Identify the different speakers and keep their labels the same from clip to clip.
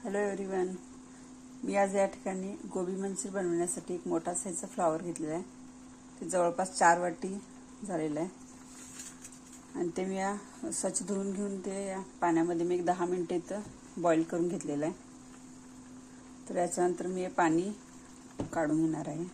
Speaker 1: Hello everyone. मी आज या ठिकाणी गोबी मंचुरी बनवण्यासाठी एक मोठा साईजचा फ्लॉवर घेतलेला आहे. ते जवळपास 4 वाटी झालेलं आहे आणि ते मी स्वच्छ धुवून घेऊन ते या पाण्यामध्ये मी एक 10 मिनिटे इथं बॉईल करून घेतलेलं आहे. तर याच्यानंतर मी हे पाणी काढून घेणार आहे.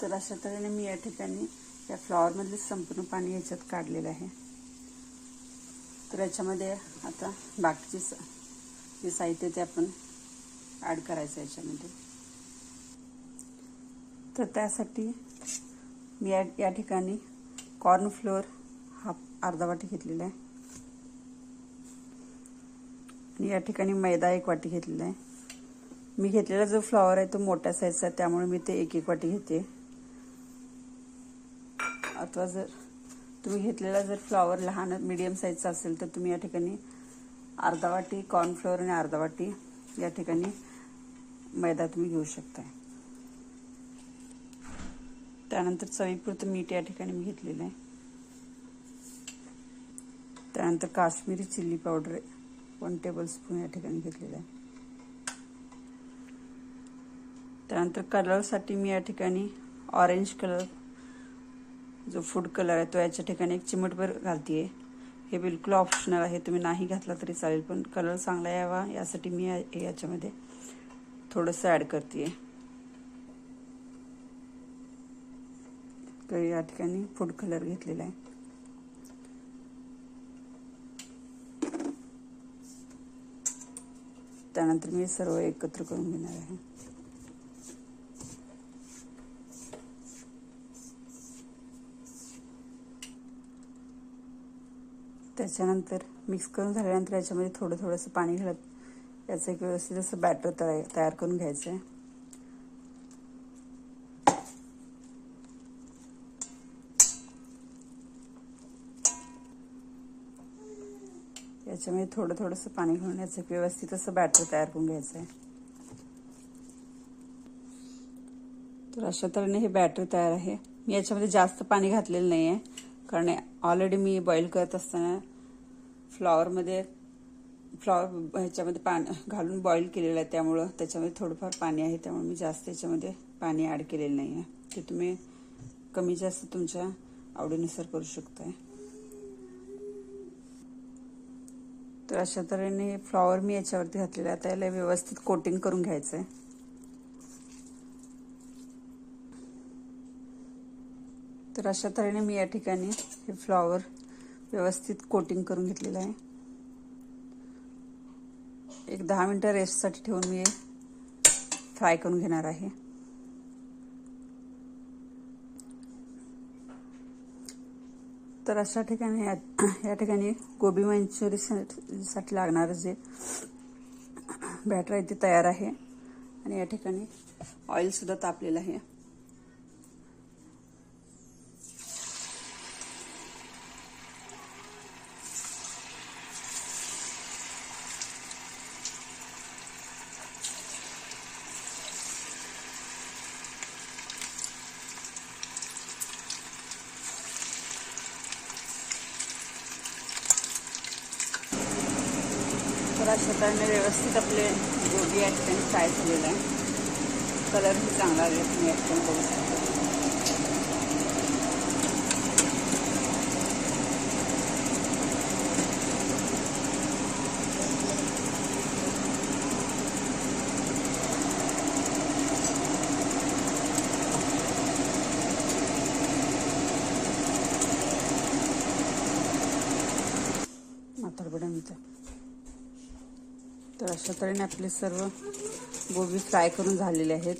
Speaker 1: तर अशा तऱ्हेने मी या ठिकाणी या फ्लॉवरमधले संपूर्ण पाणी याच्यात काढलेलं आहे. तर याच्यामध्ये आता बाकीचे जे साहित्य ते आपण ॲड करायचं याच्यामध्ये. तर त्यासाठी मी या ठिकाणी कॉर्नफ्लोअर अर्धा वाटी घेतलेला आहे आणि या ठिकाणी मैदा 1 वाटी घेतलेला आहे. मी घेतलेला जो फ्लॉवर आहे तो मोठ्या साईजचा आहे, त्यामुळे मी ते 1 वाटी घेते. अथवा जर तुम्ही घेतलेला जर फ्लॉवर लहान मीडियम साईजचा असेल तर तुम्ही या ठिकाणी अर्धा वाटी कॉर्नफ्लोअर आणि अर्धा वाटी या ठिकाणी मैदा तुम्ही घेऊ शकता. त्यानंतर चवीपुरतं मीठ या ठिकाणी मी घेतलेलं आहे. त्यानंतर काश्मीरी चिल्ली पावडर 1 टेबलस्पून या ठिकाणी घेतलेलं आहे. त्यानंतर कलरसाठी मी या ठिकाणी ऑरेंज कलर जो फूड कलर आहे तो याच्या ठिकाणी 1 चिमटभर घालते. हे बिलकुल ऑप्शनल आहे, तुम्ही नाही घातला तरी चालेल, पण कलर चांगला यावा यासाठी मी याच्यामध्ये थोडंसं ॲड करते. तर या ठिकाणी फूड कलर घेतलेला आहे. त्यानंतर मी सर्व एकत्र करून घेणार आहे. त्याच्यानंतर मिक्स करून झाल्यानंतर याच्यामध्ये थोडंसं पाणी घालत याचं एक व्यवस्थित असं बॅटर तयार करून घ्यायचं आहे. याच्यामध्ये थोडंसं पाणी घालून याचं एक व्यवस्थित असं बॅटर तयार करून घ्यायचं आहे. तर अशा तऱ्हेने हे बॅटर तयार आहे. मी याच्यामध्ये जास्त पाणी घातलेलं नाही आहे, कारण ऑलरेडी मी बॉईल करत असताना फ्लॉवर ह्याच्यामध्ये पाणी घालून बॉईल केलेलं आहे, त्यामुळं त्याच्यामध्ये थोडंफार पाणी आहे, त्यामुळे मी जास्त याच्यामध्ये पाणी ॲड केलेलं नाही आहे. ते तुम्ही कमी जास्त तुमच्या आवडीनुसार करू शकताय. तर अशा तऱ्हेने फ्लॉवर मी याच्यावरती घातलेलं आहे. आता याला व्यवस्थित कोटिंग करून घ्यायचं आहे. तर अशा तऱ्हेने मी या ठिकाणी हे फ्लॉवर व्यवस्थित कोटिंग करून घेतलेलं आहे. एक 10 मिनिटं रेस्टसाठी ठेवून मी फ्राय करून घेणार आहे. तर अशा ठिकाणी या ठिकाणी गोबी मंचुरीसाठी लागणारं जे बॅटर आहे ते तयार आहे आणि या ठिकाणी ऑइलसुद्धा तापलेलं आहे. तर अशा तऱ्हेने व्यवस्थित आपले गोबी या ठिकाणी फ्राय झालेलं आहे. कलरही चांगला आलेला तुम्ही या ठिकाणी बघू शकता. तर अशा तऱ्हेने आपले सर्व गोबी फ्राय करून झालेले आहेत.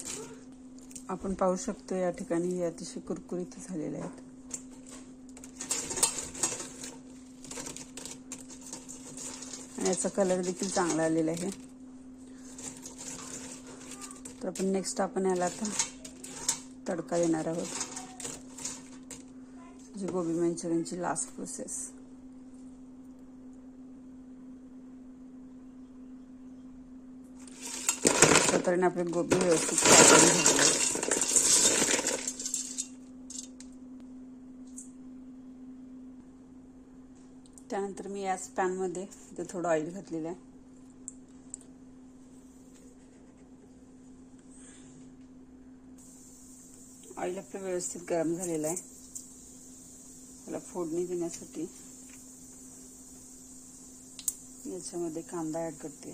Speaker 1: आपण पाहू शकतो या ठिकाणी हे अतिशय कुरकुरीत झालेले आहेत. आणि याचा कलर देखील चांगला आलेला आहे. तर आपण याला आता तडका देणार आहोत. जी गोबी मंचुरियनची लास्ट प्रोसेस. अशा तऱ्हेने आपले गोबी व्यवस्थित फ्राय करून घ्यायला. त्यानंतर मी याच पॅनमध्ये इथे थोडं ऑइल घातलेलं आहे. ऑइल आपलं व्यवस्थित गरम झालेलं आहे. त्याला फोडणी देण्यासाठी याच्यामध्ये कांदा ऍड करते.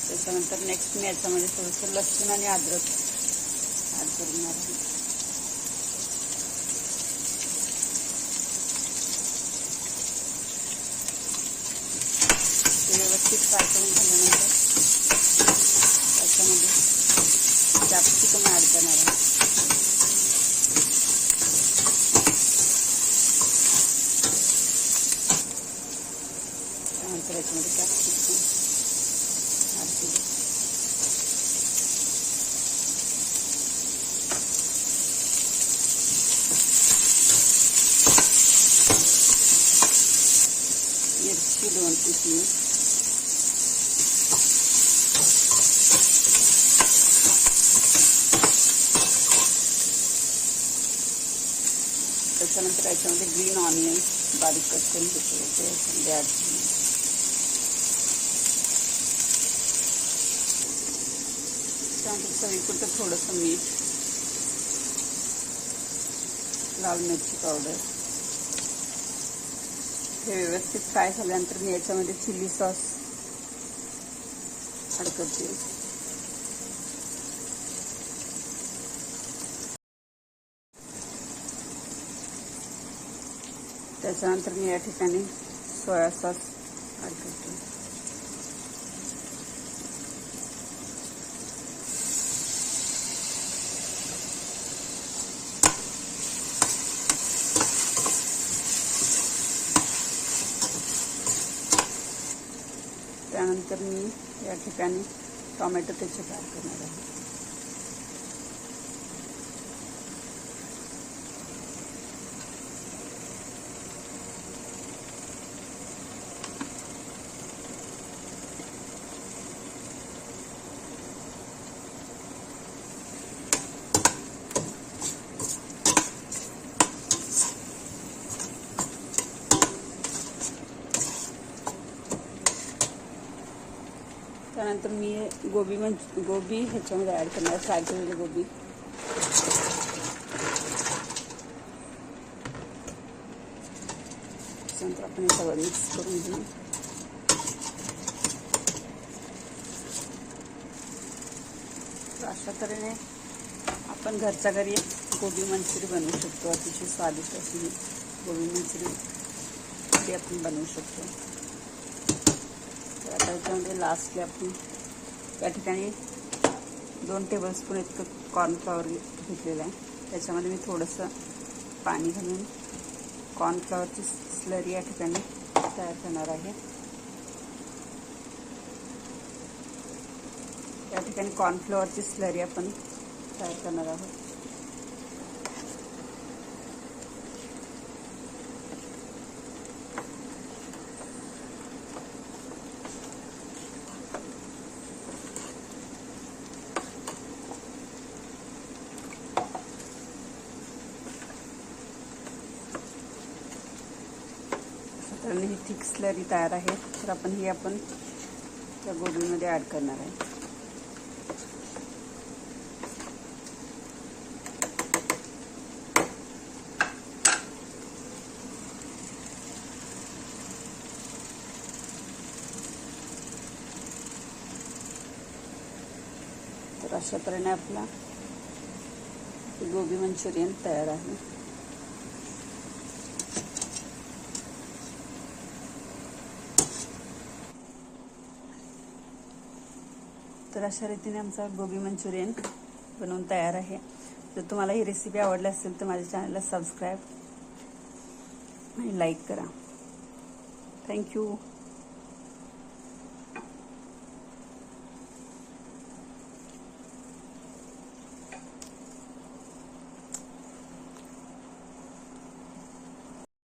Speaker 1: त्याच्यानंतर नेक्स्ट मी याच्यामध्ये थोडंसं लसूण आणि अद्रक ऍड करणार आहे. व्यवस्थित फ्राय करून झाल्यानंतर त्याच्यामध्ये कॅप्सिकम ऍड करणार आहे. त्यानंतर याच्यामध्ये कॅप्सिकम ऍड केलं. मिरची 2 पीस. त्याच्यानंतर याच्यामध्ये ग्रीन ऑनियन बारीक कट करून घेतले ते याच्यामध्ये ऍड केले. त्यानंतर चवीपुरतं थोडंसं मीठ, लाल मिरची पावडर. हे व्यवस्थित फ्राय झाल्यानंतर मी याच्यामध्ये चिली सॉस ऍड करते. त्याच्यानंतर मी या ठिकाणी सोया सॉस ऍड करते. त्यानंतर मी या ठिकाणी टोमॅटो केचप ऍड करणार आहे. त्यानंतर मी गोबी ह्याच्यामध्ये ऍड करणार, फ्राय केलेली गोबी. त्यानंतर आपण हे सगळं मिक्स करून घेऊ. अशा तऱ्हेने आपण घरच्या घरी गोबी मंचुरी बनवू शकतो. अतिशय स्वादिष्ट अशी गोबी मंचुरी ती आपण बनवू शकतो. आता याच्यामध्ये लास्टली आपण या ठिकाणी 2 टेबलस्पून इतकं कॉर्नफ्लॉवर घेतलेलं आहे. त्याच्यामध्ये मी थोडंसं पाणी घालून कॉर्नफ्लॉवरची स्लरी या ठिकाणी तयार करणार आहे. या ठिकाणी कॉर्नफ्लॉवरची स्लरी आपण तयार करणार आहोत. तर ही थिक स्लरी तयार आहे. तर आपण त्या गोबीमध्ये ऍड करणार आहे. तर अशा तऱ्हेने आपला गोबी मंचुरियन तयार आहे. तर अशा रीतीने आमचा गोबी मंचुरियन बनवून तयार आहे. जर तुम्हाला ही रेसिपी आवडली असेल तर माझ्या चॅनलला सबस्क्राईब आणि लाईक करा. थँक्यू.